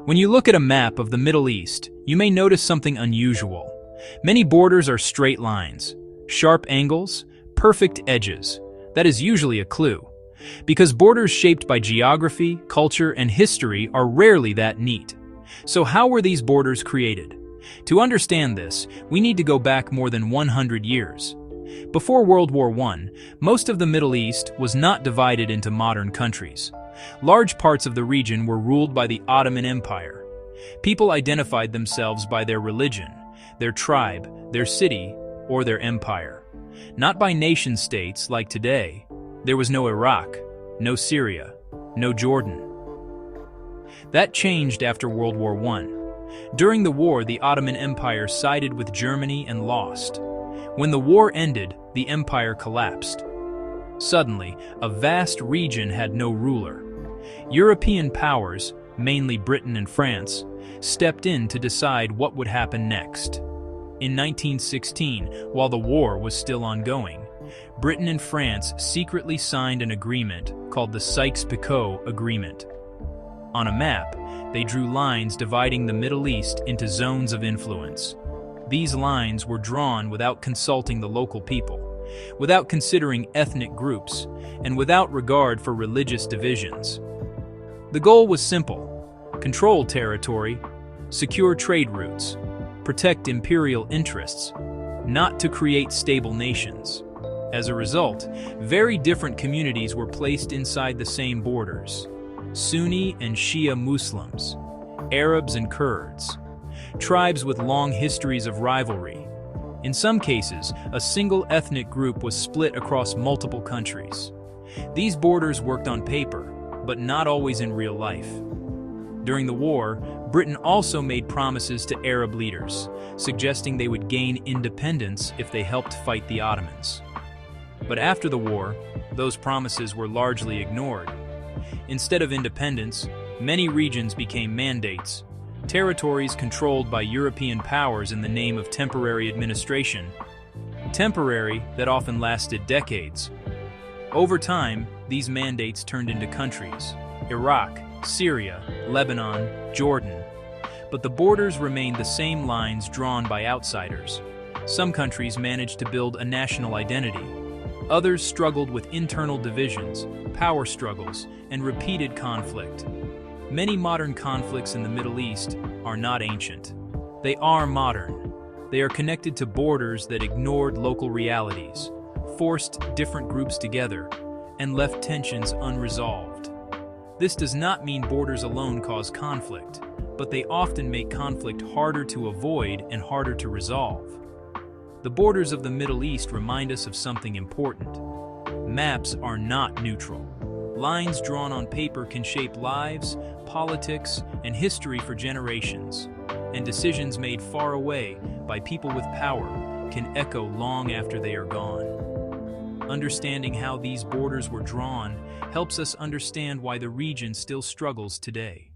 When you look at a map of the Middle East, you may notice something unusual. Many borders are straight lines, sharp angles, perfect edges. That is usually a clue, because borders shaped by geography, culture, and history are rarely that neat. So how were these borders created? To understand this, we need to go back more than 100 years. Before World War I, most of the Middle East was not divided into modern countries. Large parts of the region were ruled by the Ottoman Empire. People identified themselves by their religion, their tribe, their city, or their empire. Not by nation-states like today. There was no Iraq, no Syria, no Jordan. That changed after World War I. During the war, the Ottoman Empire sided with Germany and lost. When the war ended, the empire collapsed. Suddenly, a vast region had no ruler. European powers, mainly Britain and France, stepped in to decide what would happen next. In 1916, while the war was still ongoing, Britain and France secretly signed an agreement called the Sykes-Picot Agreement. On a map, they drew lines dividing the Middle East into zones of influence. These lines were drawn without consulting the local people, without considering ethnic groups, and without regard for religious divisions. The goal was simple: control territory, secure trade routes, protect imperial interests, not to create stable nations. As a result, very different communities were placed inside the same borders: Sunni and Shia Muslims, Arabs and Kurds, tribes with long histories of rivalry. In some cases, a single ethnic group was split across multiple countries. These borders worked on paper, but not always in real life. During the war, Britain also made promises to Arab leaders, suggesting they would gain independence if they helped fight the Ottomans. But after the war, those promises were largely ignored. Instead of independence, many regions became mandates, territories controlled by European powers in the name of temporary administration. Temporary that often lasted decades. Over time, these mandates turned into countries: Iraq, Syria, Lebanon, Jordan. But the borders remained the same lines drawn by outsiders. Some countries managed to build a national identity. Others struggled with internal divisions, power struggles, and repeated conflict. Many modern conflicts in the Middle East are not ancient. They are modern. They are connected to borders that ignored local realities, forced different groups together, and left tensions unresolved. This does not mean borders alone cause conflict, but they often make conflict harder to avoid and harder to resolve. The borders of the Middle East remind us of something important. Maps are not neutral. Lines drawn on paper can shape lives, politics, and history for generations, and decisions made far away by people with power can echo long after they are gone. Understanding how these borders were drawn helps us understand why the region still struggles today.